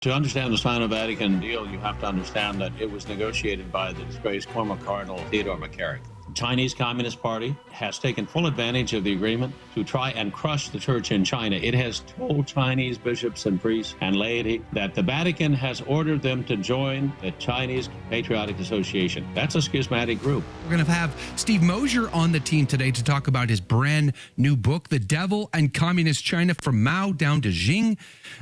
To understand the Sino-Vatican Deal, you have to understand that it was negotiated by the disgraced former Cardinal Theodore McCarrick. The Chinese Communist Party has taken full advantage of the agreement to try and crush the church in China. It has told Chinese bishops and priests and laity that the Vatican has ordered them to join the Chinese Patriotic Association. That's a schismatic group. We're going to have Steve Mosher on the team today to talk about his brand new book, The Devil and Communist China, from Mao Down to Xi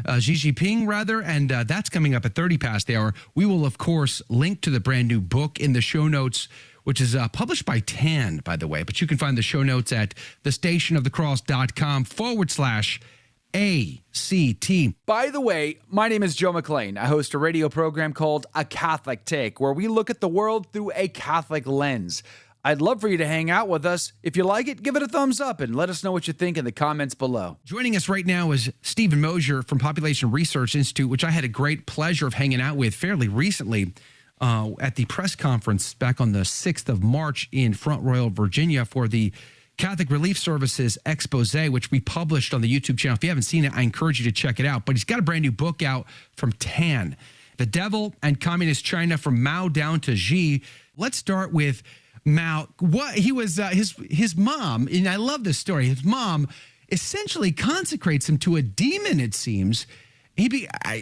Jinping, rather, and that's coming up at 30 past the hour. We will, of course, link to the brand new book in the show notes, which is published by TAN, by the way. But you can find the show notes at thestationofthecross.com/ACT. By the way, my name is Joe McLean. I host a radio program called A Catholic Take, where we look at the world through a Catholic lens. I'd love for you to hang out with us. If you like it, give it a thumbs up and let us know what you think in the comments below. Joining us right now is Stephen Mosher from Population Research Institute, which I had a great pleasure of hanging out with fairly recently at the press conference back on the 6th of March in Front Royal, Virginia, for the Catholic Relief Services expose, which we published on the YouTube channel. If you haven't seen it, I encourage you to check it out. But he's got a brand new book out from TAN, The Devil and Communist China, from Mao Down to Xi. Let's start with Mao. What he was, his mom, and I love this story. His mom essentially consecrates him to a demon, it seems.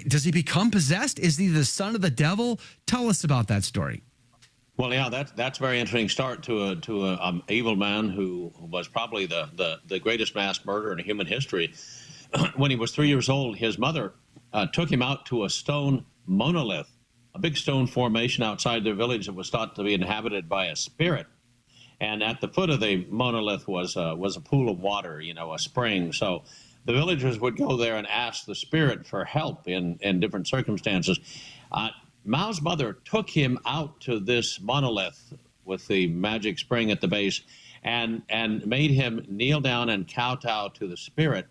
Does he become possessed? Is he the son of the devil? Tell us about that story. Well, yeah, that's a very interesting start to a evil man who was probably the greatest mass murderer in human history. When he was 3 years old, his mother took him out to a stone monolith, a big stone formation outside their village that was thought to be inhabited by a spirit. And at the foot of the monolith was a pool of water, a spring. So the villagers would go there and ask the spirit for help in different circumstances. Mao's mother took him out to this monolith with the magic spring at the base and made him kneel down and kowtow to the spirit,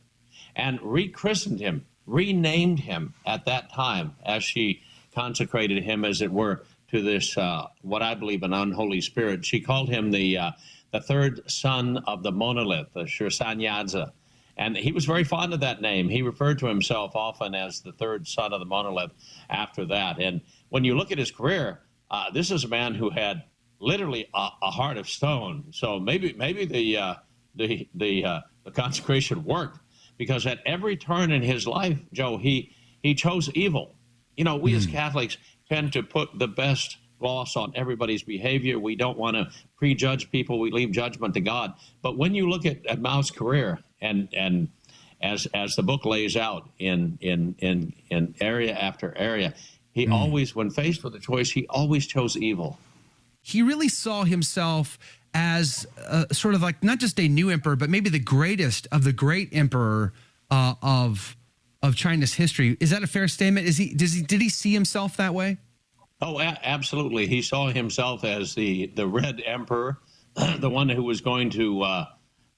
and rechristened him, renamed him at that time, as she consecrated him, as it were, to this, what I believe, an unholy spirit. She called him the third son of the monolith, the Shirsanyadza. And he was very fond of that name. He referred to himself often as the third son of the monolith after that. And when you look at his career, this is a man who had literally a heart of stone. So maybe the consecration worked, because at every turn in his life, Joe, he chose evil. We as Catholics tend to put the best gloss on everybody's behavior. We don't want to prejudge people. We leave judgment to God. But when you look at Mao's career, and as the book lays out in area after area, he always, when faced with a choice, he always chose evil. He really saw himself as sort of like not just a new emperor, but maybe the greatest of the great emperor of China's history. Is that a fair statement? Did he see himself that way? Oh, absolutely. He saw himself as the Red Emperor, the one who was going to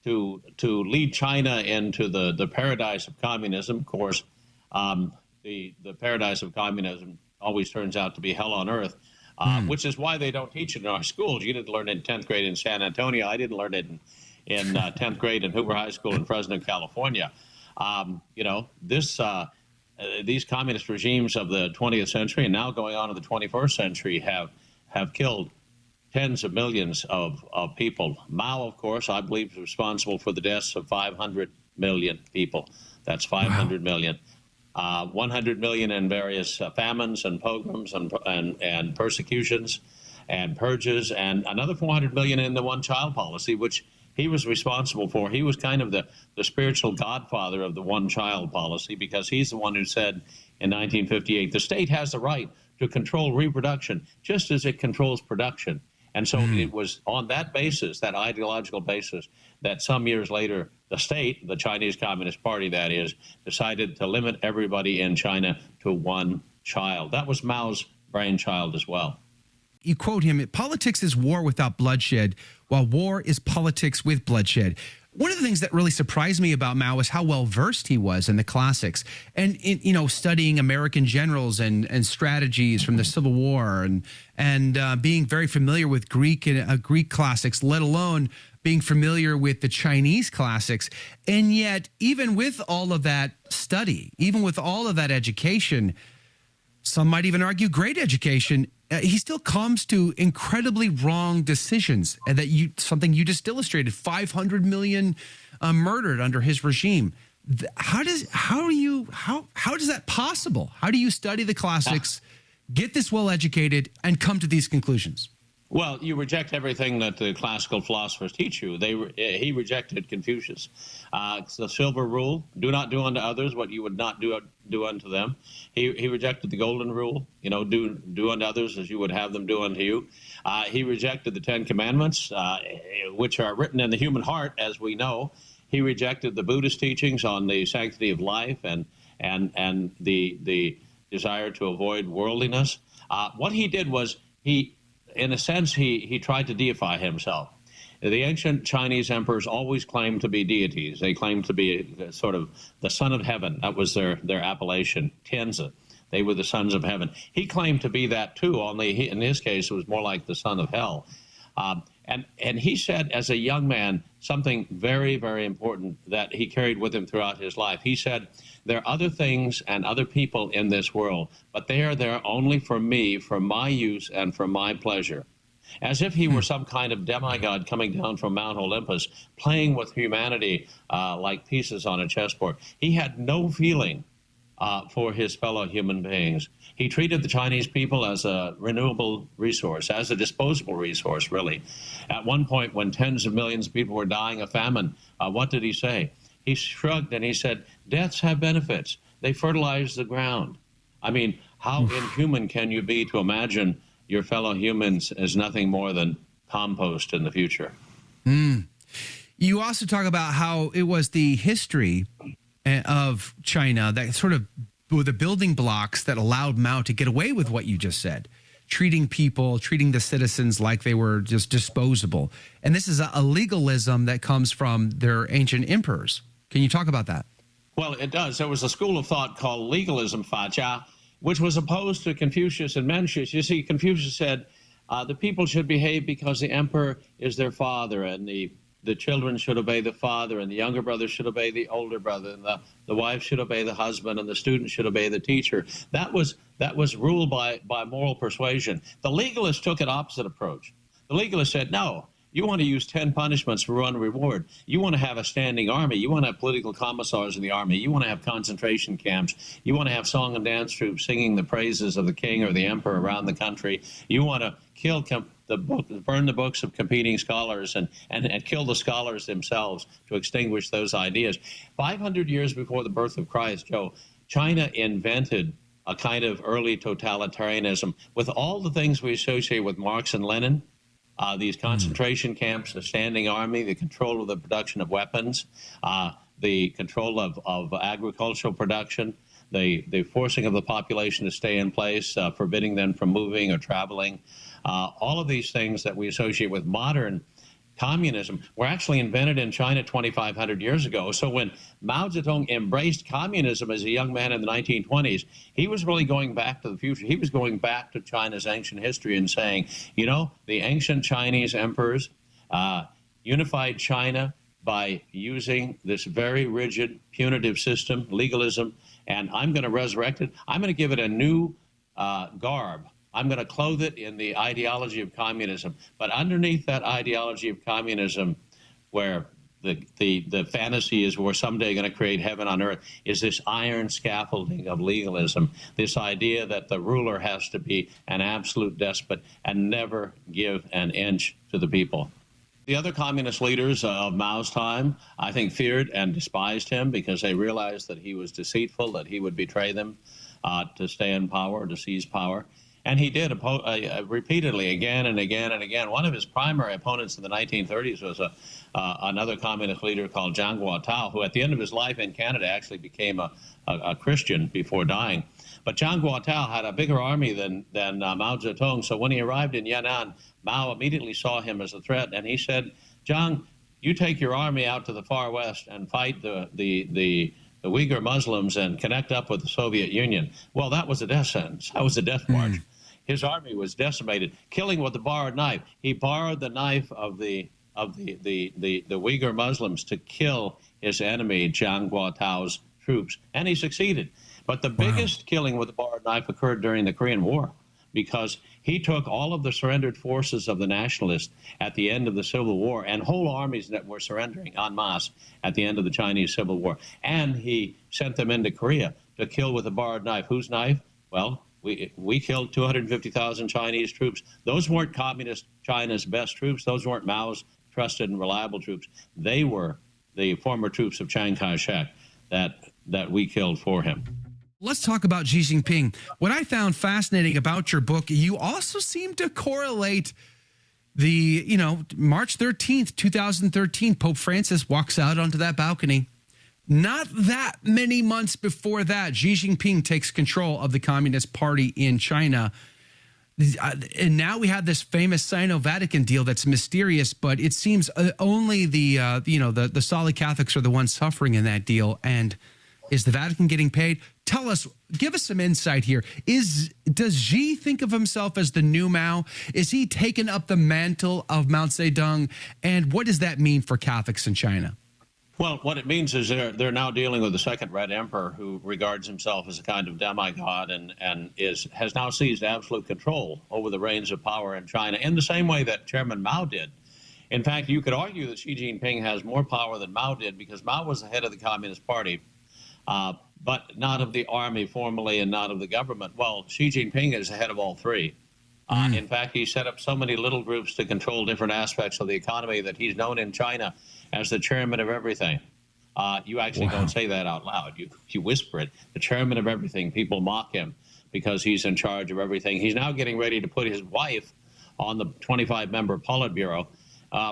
lead China into the paradise of communism. Of course, the paradise of communism always turns out to be hell on earth, which is why they don't teach it in our schools. You didn't learn it in 10th grade in San Antonio. I didn't learn it in 10th grade in Hoover High School in Fresno, California. These communist regimes of the 20th century and now going on to the 21st century have killed tens of millions of people. Mao, of course, I believe, is responsible for the deaths of 500 million people. That's 500 million. 100 million in various famines and pogroms and persecutions and purges, and another 400 million in the one-child policy, which he was responsible for. He was kind of the spiritual godfather of the one-child policy, because he's the one who said in 1958, the state has the right to control reproduction just as it controls production. And so it was on that basis, that ideological basis, that some years later, the state, the Chinese Communist Party, that is, decided to limit everybody in China to one child. That was Mao's brainchild as well. You quote him, "Politics is war without bloodshed, while war is politics with bloodshed." One of the things that really surprised me about Mao is how well versed he was in the classics, and studying American generals and strategies from the Civil War, and being very familiar with Greek classics, let alone being familiar with the Chinese classics. And yet, even with all of that study, even with all of that education, some might even argue great education, he still comes to incredibly wrong decisions. And that something you just illustrated, 500 million murdered under his regime. How does that possible? How do you study the classics, get this well educated, and come to these conclusions? Well, you reject everything that the classical philosophers teach you. He rejected Confucius. It's the silver rule: do not do unto others what you would not do unto them. He rejected the golden rule: do unto others as you would have them do unto you. He rejected the Ten Commandments, which are written in the human heart, as we know. He rejected the Buddhist teachings on the sanctity of life and the desire to avoid worldliness. What he did was in a sense, he tried to deify himself. The ancient Chinese emperors always claimed to be deities. They claimed to be sort of the son of heaven. That was their appellation, Tianzi. They were the sons of heaven. He claimed to be that too, only in his case it was more like the son of hell. And he said, as a young man, something very, very important that he carried with him throughout his life. He said, there are other things and other people in this world, but they are there only for me, for my use and for my pleasure. As if he were some kind of demigod coming down from Mount Olympus, playing with humanity like pieces on a chessboard. He had no feeling for his fellow human beings. He treated the Chinese people as a renewable resource, as a disposable resource, really. At one point, when tens of millions of people were dying of famine, what did he say? He shrugged and he said, deaths have benefits. They fertilize the ground. I mean, how inhuman can you be to imagine your fellow humans as nothing more than compost in the future? You also talk about how it was the history of China that sort of were the building blocks that allowed Mao to get away with what you just said, treating the citizens like they were just disposable. And this is a legalism that comes from their ancient emperors. Can you talk about that? Well, it does. There was a school of thought called legalism, Fa, which was opposed to Confucius and Mencius. You see, Confucius said the people should behave because the emperor is their father, and the children should obey the father, and the younger brother should obey the older brother, and the wife should obey the husband, and the student should obey the teacher. That was ruled by moral persuasion. The legalists took an opposite approach. The legalists said, no, you want to use 10 punishments for one reward. You want to have a standing army. You want to have political commissars in the army. You want to have concentration camps. You want to have song and dance troops singing the praises of the king or the emperor around the country. You want to burn the books of competing scholars and kill the scholars themselves to extinguish those ideas. 500 years before the birth of Christ, Joe, China invented a kind of early totalitarianism with all the things we associate with Marx and Lenin. These concentration camps, the standing army, the control of the production of weapons, the control of agricultural production, the forcing of the population to stay in place, forbidding them from moving or traveling. All of these things that we associate with modern communism were actually invented in China 2,500 years ago. So when Mao Zedong embraced communism as a young man in the 1920s, he was really going back to the future. He was going back to China's ancient history and saying, the ancient Chinese emperors unified China by using this very rigid, punitive system, legalism, and I'm going to resurrect it. I'm going to give it a new garb. I'm going to clothe it in the ideology of communism. But underneath that ideology of communism, where the fantasy is we're someday going to create heaven on earth, is this iron scaffolding of legalism, this idea that the ruler has to be an absolute despot and never give an inch to the people. The other communist leaders of Mao's time, I think, feared and despised him because they realized that he was deceitful, that he would betray them to stay in power, to seize power. And he did repeatedly, again and again and again. One of his primary opponents in the 1930s was another communist leader called Zhang Guotao, who at the end of his life in Canada actually became a Christian before dying. But Zhang Guotao had a bigger army than Mao Zedong. So when he arrived in Yan'an, Mao immediately saw him as a threat. And he said, Zhang, you take your army out to the far west and fight the Uyghur Muslims and connect up with the Soviet Union. Well, that was a death sentence. That was a death march. His army was decimated, killing with a borrowed knife. He borrowed the knife of the Uyghur Muslims to kill his enemy, Zhang Guotao's troops, and he succeeded. But the biggest killing with the borrowed knife occurred during the Korean War, because he took all of the surrendered forces of the nationalists at the end of the Civil War and whole armies that were surrendering en masse at the end of the Chinese Civil War. And he sent them into Korea to kill with a borrowed knife. Whose knife? Well, we killed 250,000 Chinese troops. Those weren't communist China's best troops. Those weren't Mao's trusted and reliable troops. They were the former troops of Chiang Kai-shek that we killed for him. Let's talk about Xi Jinping. What I found fascinating about your book, you also seem to correlate the, March 13th, 2013, Pope Francis walks out onto that balcony. Not that many months before that, Xi Jinping takes control of the Communist Party in China. And now we have this famous Sino-Vatican deal that's mysterious, but it seems only the solid Catholics are the ones suffering in that deal. And is the Vatican getting paid? Tell us, give us some insight here. Does Xi think of himself as the new Mao? Is he taking up the mantle of Mao Zedong? And what does that mean for Catholics in China? Well, what it means is they're now dealing with the second Red Emperor, who regards himself as a kind of demigod and has now seized absolute control over the reins of power in China in the same way that Chairman Mao did. In fact, you could argue that Xi Jinping has more power than Mao did, because Mao was the head of the Communist Party, but not of the army formally and not of the government. Well, Xi Jinping is the head of all three. In fact, he set up so many little groups to control different aspects of the economy that he's known in China as the chairman of everything. You actually don't say that out loud. You whisper it. The chairman of everything. People mock him because he's in charge of everything. He's now getting ready to put his wife on the 25-member Politburo,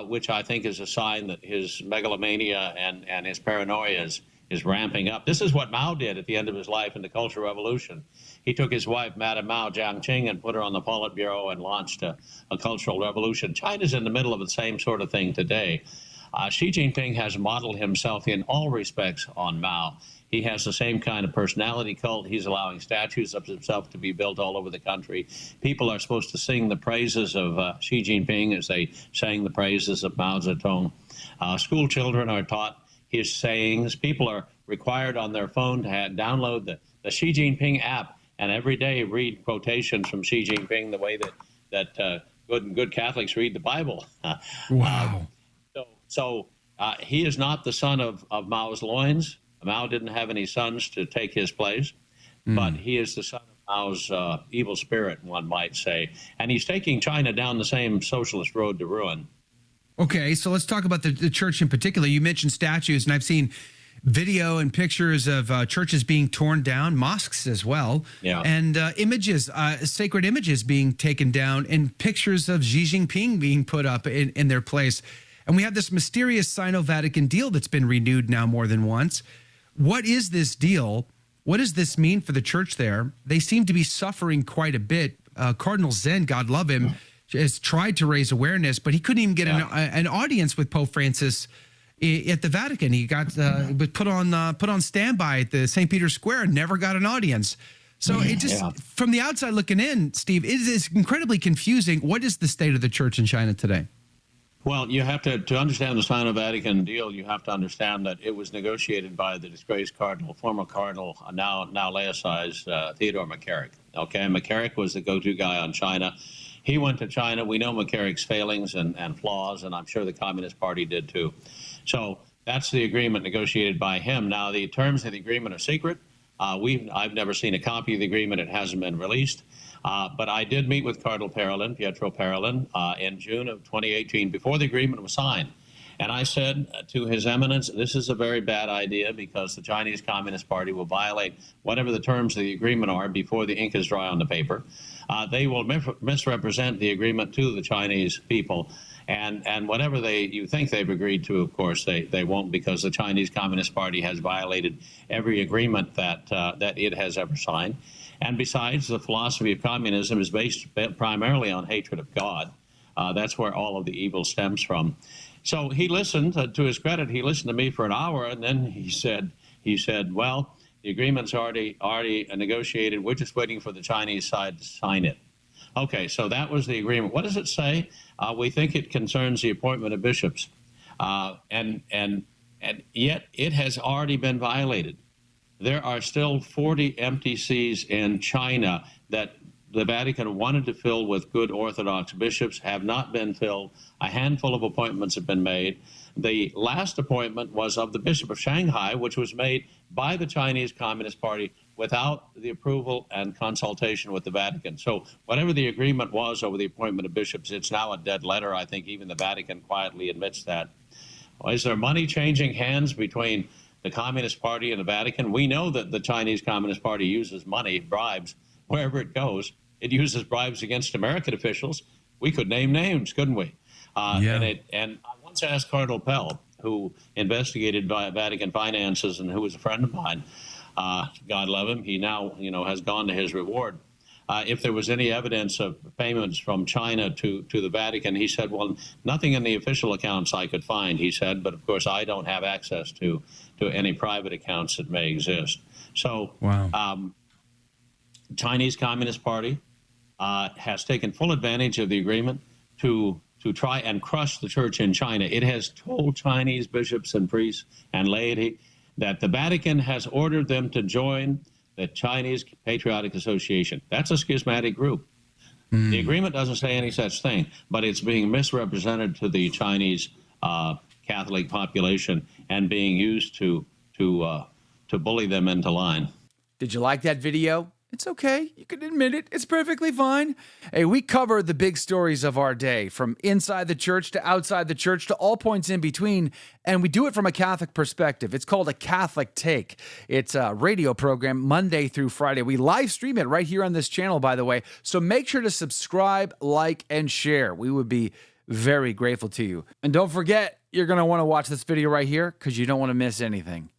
which I think is a sign that his megalomania and his paranoia is ramping up. This is what Mao did at the end of his life in the Cultural Revolution. He took his wife, Madame Mao Jiangqing, and put her on the Politburo and launched a cultural revolution. China's in the middle of the same sort of thing today. Xi Jinping has modeled himself in all respects on Mao. He has the same kind of personality cult. He's allowing statues of himself to be built all over the country. People are supposed to sing the praises of Xi Jinping as they sang the praises of Mao Zedong. School children are taught his sayings. People are required on their phone to download the Xi Jinping app and every day read quotations from Xi Jinping the way that good Catholics read the Bible. Wow. So he is not the son of Mao's loins. Mao didn't have any sons to take his place, but he is the son of Mao's evil spirit, one might say. And he's taking China down the same socialist road to ruin. Okay, so let's talk about the church in particular. You mentioned statues, and I've seen video and pictures of churches being torn down, mosques as well, and images, sacred images being taken down, and pictures of Xi Jinping being put up in their place. And we have this mysterious Sino-Vatican deal that's been renewed now more than once. What is this deal? What does this mean for the church there? They seem to be suffering quite a bit. Cardinal Zen, God love him, has tried to raise awareness, but he couldn't even get an audience with Pope Francis at the Vatican. He got put on standby at the St. Peter's Square and never got an audience. So it just, from the outside looking in, Steve, it is incredibly confusing. What is the state of the church in China today? Well, you have to understand the Sino-Vatican deal, you have to understand that it was negotiated by the disgraced cardinal, former cardinal, now laicized Theodore McCarrick. Okay, McCarrick was the go-to guy on China. He went to China. We know McCarrick's failings and flaws, and I'm sure the Communist Party did too. So that's the agreement negotiated by him. Now, the terms of the agreement are secret. I've never seen a copy of the agreement. It hasn't been released. But I did meet with Cardinal Parolin, Pietro Parolin, in June of 2018 before the agreement was signed. And I said to His Eminence, this is a very bad idea because the Chinese Communist Party will violate whatever the terms of the agreement are before the ink is dry on the paper. They will misrepresent the agreement to the Chinese people. And whatever you think they've agreed to, of course, they won't, because the Chinese Communist Party has violated every agreement that it has ever signed. And besides, the philosophy of communism is based primarily on hatred of God. That's where all of the evil stems from. So he listened. To his credit, he listened to me for an hour, and then he said, well, the agreement's already negotiated. We're just waiting for the Chinese side to sign it. Okay, so that was the agreement. What does it say? We think it concerns the appointment of bishops, and yet it has already been violated. there are still 40 empty sees in China that the Vatican wanted to fill with good Orthodox bishops, have not been filled. A handful of appointments have been made. The last appointment was of the Bishop of Shanghai, which was made by the Chinese Communist Party without the approval and consultation with the Vatican. So whatever the agreement was over the appointment of bishops, it's now a dead letter. I think even the Vatican quietly admits that. Is there money changing hands between the Communist Party and the Vatican? We know that the Chinese Communist Party uses money, bribes, wherever it goes. It uses bribes against American officials. We could name names, couldn't we? And I once asked Cardinal Pell, who investigated Vatican finances and who was a friend of mine, God love him, he now has gone to his reward, if there was any evidence of payments from China to the Vatican. He said, well, nothing in the official accounts I could find, he said, but of course I don't have access to any private accounts that may exist. So Wow. Chinese Communist Party has taken full advantage of the agreement to try and crush the church in China. It has told Chinese bishops and priests and laity that the Vatican has ordered them to join the Chinese Patriotic Association. That's a schismatic group. The agreement doesn't say any such thing, but it's being misrepresented to the Chinese Catholic population and being used to bully them into line. Did you like that video? It's okay. You can admit it. It's perfectly fine. Hey, we cover the big stories of our day, from inside the church to outside the church to all points in between, and we do it from a Catholic perspective. It's called A Catholic Take. It's a radio program Monday through Friday. We live stream it right here on this channel, by the way, so make sure to subscribe, like, and share. We would be very grateful to you. And don't forget, you're going to want to watch this video right here because you don't want to miss anything.